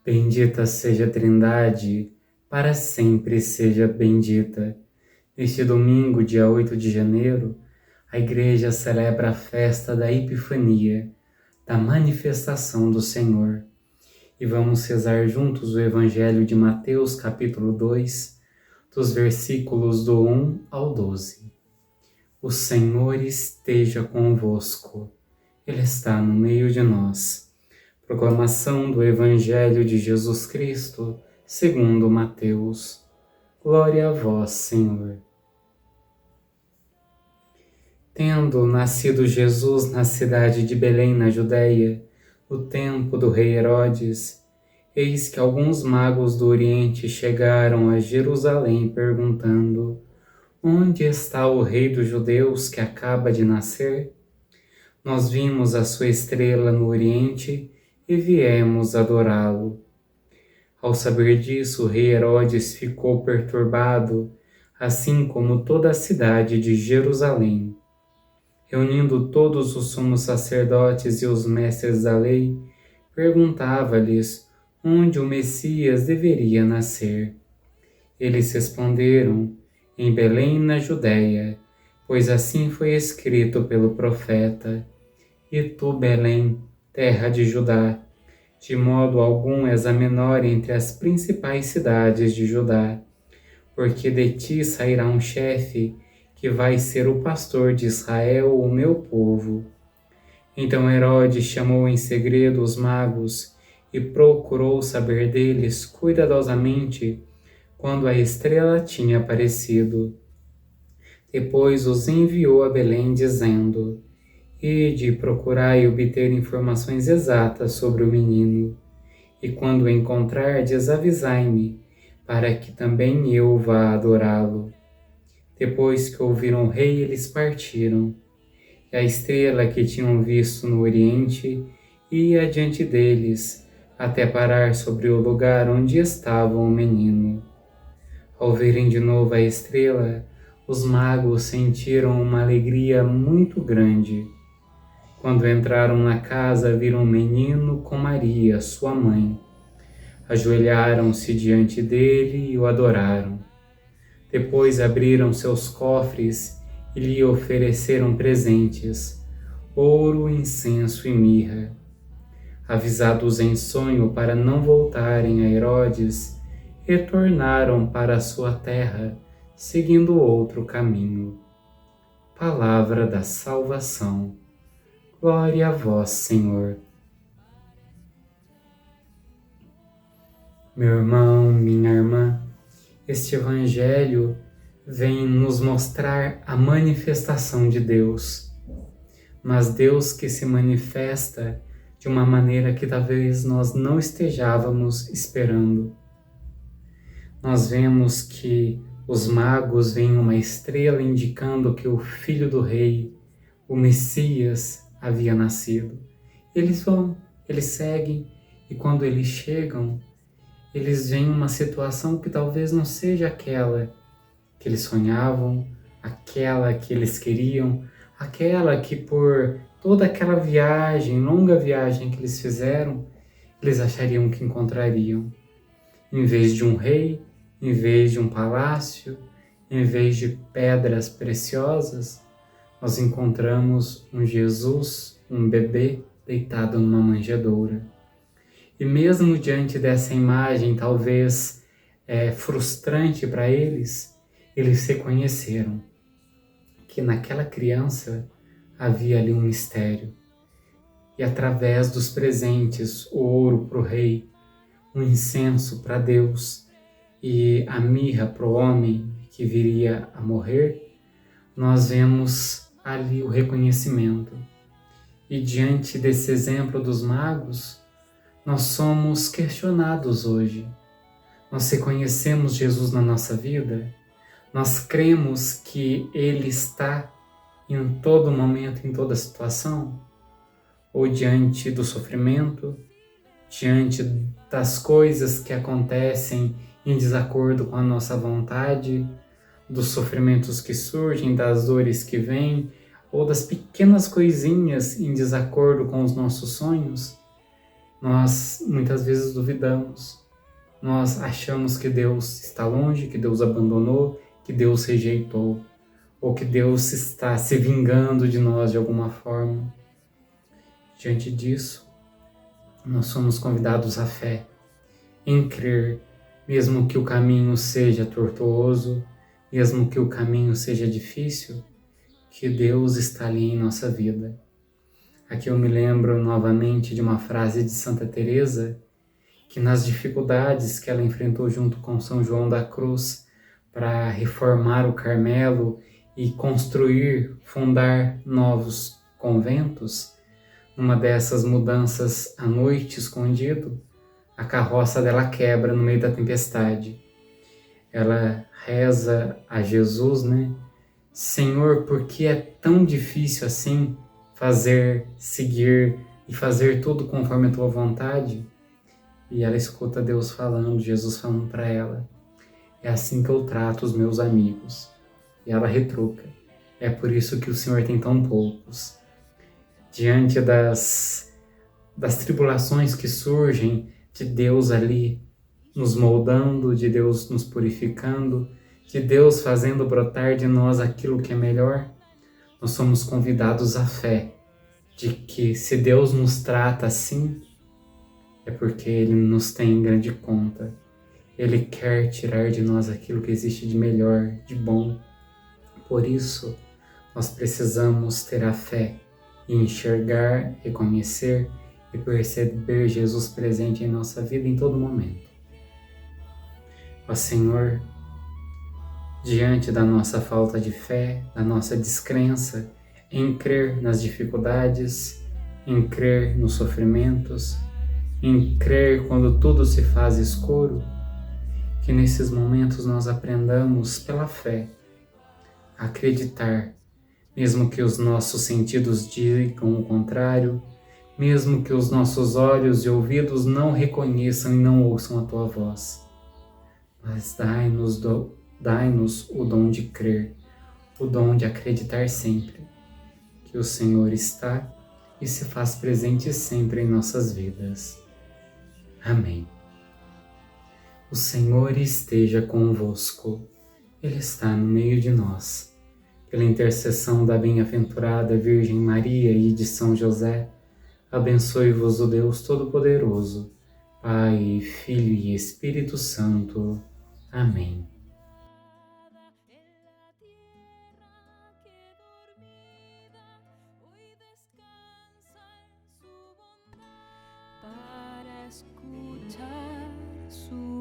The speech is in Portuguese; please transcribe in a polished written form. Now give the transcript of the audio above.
Bendita seja a Trindade, para sempre seja bendita. Neste domingo, dia 8 de janeiro, a Igreja celebra a festa da Epifania, da manifestação do Senhor. E vamos rezar juntos o Evangelho de Mateus, capítulo 2, dos versículos do 1 ao 12. O Senhor esteja convosco, Ele está no meio de nós. Proclamação do Evangelho de Jesus Cristo, segundo Mateus. Glória a vós, Senhor. Tendo nascido Jesus na cidade de Belém, na Judéia, no tempo do rei Herodes, eis que alguns magos do Oriente chegaram a Jerusalém perguntando: Onde está o rei dos judeus que acaba de nascer? Nós vimos a sua estrela no Oriente e viemos adorá-lo. Ao saber disso, o rei Herodes ficou perturbado, assim como toda a cidade de Jerusalém. Reunindo todos os sumos sacerdotes e os mestres da lei, perguntava-lhes onde o Messias deveria nascer. Eles responderam: em Belém, na Judéia, pois assim foi escrito pelo profeta: E tu, Belém, terra de Judá, de modo algum és a menor entre as principais cidades de Judá, porque de ti sairá um chefe que vai ser o pastor de Israel, o meu povo. Então Herodes chamou em segredo os magos e procurou saber deles cuidadosamente quando a estrela tinha aparecido. Depois os enviou a Belém, dizendo: Ide procurai obter informações exatas sobre o menino, e quando o encontrardes, avisai-me, para que também eu vá adorá-lo. Depois que ouviram o rei, eles partiram, e a estrela que tinham visto no oriente ia adiante deles, até parar sobre o lugar onde estava o menino. Ao verem de novo a estrela, os magos sentiram uma alegria muito grande. Quando entraram na casa, viram um menino com Maria, sua mãe. Ajoelharam-se diante dele e o adoraram. Depois abriram seus cofres e lhe ofereceram presentes: ouro, incenso e mirra. Avisados em sonho para não voltarem a Herodes, retornaram para a sua terra, seguindo outro caminho. Palavra da salvação. Glória a vós, Senhor. Meu irmão, minha irmã, este Evangelho vem nos mostrar a manifestação de Deus, mas Deus que se manifesta de uma maneira que talvez nós não estejávamos esperando. Nós vemos que os magos veem uma estrela indicando que o filho do rei, o Messias, havia nascido. Eles vão, eles seguem, e quando eles chegam, eles veem uma situação que talvez não seja aquela que eles sonhavam, aquela que eles queriam, aquela que por toda aquela viagem, longa viagem que eles fizeram, eles achariam que encontrariam. Em vez de um rei, em vez de um palácio, em vez de pedras preciosas, nós encontramos um Jesus, um bebê deitado numa manjedoura. E mesmo diante dessa imagem, talvez frustrante para eles, eles reconheceram que naquela criança havia ali um mistério. E através dos presentes, o ouro para o rei, o incenso para Deus e a mirra para o homem que viria a morrer, nós vemos ali o reconhecimento. E diante desse exemplo dos magos, nós somos questionados hoje. Nós reconhecemos Jesus na nossa vida, nós cremos que Ele está em todo momento, em toda situação, ou diante do sofrimento, diante das coisas que acontecem em desacordo com a nossa vontade, dos sofrimentos que surgem, das dores que vêm, ou das pequenas coisinhas em desacordo com os nossos sonhos. Nós muitas vezes duvidamos, nós achamos que Deus está longe, que Deus abandonou, que Deus rejeitou, ou que Deus está se vingando de nós de alguma forma. Diante disso, nós somos convidados à fé, em crer, mesmo que o caminho seja tortuoso, mesmo que o caminho seja difícil, que Deus está ali em nossa vida. Aqui eu me lembro novamente de uma frase de Santa Teresa, que nas dificuldades que ela enfrentou junto com São João da Cruz para reformar o Carmelo e construir, fundar novos conventos, numa dessas mudanças à noite escondido, a carroça dela quebra no meio da tempestade. Ela reza a Jesus, né? Senhor, por que é tão difícil assim seguir e fazer tudo conforme a tua vontade? E ela escuta Deus falando, Jesus falando para ela: é assim que eu trato os meus amigos. E ela retruca: é por isso que o Senhor tem tão poucos. Diante das tribulações que surgem, de Deus ali nos moldando, de Deus nos purificando, de Deus fazendo brotar de nós aquilo que é melhor, nós somos convidados à fé de que se Deus nos trata assim, é porque Ele nos tem em grande conta. Ele quer tirar de nós aquilo que existe de melhor, de bom. Por isso, nós precisamos ter a fé e enxergar, reconhecer e perceber Jesus presente em nossa vida em todo momento. Ó Senhor, diante da nossa falta de fé, da nossa descrença em crer nas dificuldades, em crer nos sofrimentos, em crer quando tudo se faz escuro, que nesses momentos nós aprendamos pela fé a acreditar, mesmo que os nossos sentidos digam o contrário, mesmo que os nossos olhos e ouvidos não reconheçam e não ouçam a tua voz. Mas dai-nos o dom de crer, o dom de acreditar sempre que o Senhor está e se faz presente sempre em nossas vidas. Amém. O Senhor esteja convosco, Ele está no meio de nós. Pela intercessão da bem-aventurada Virgem Maria e de São José, abençoe-vos o Deus Todo-Poderoso, Pai, Filho e Espírito Santo. Amém. Para escuchar su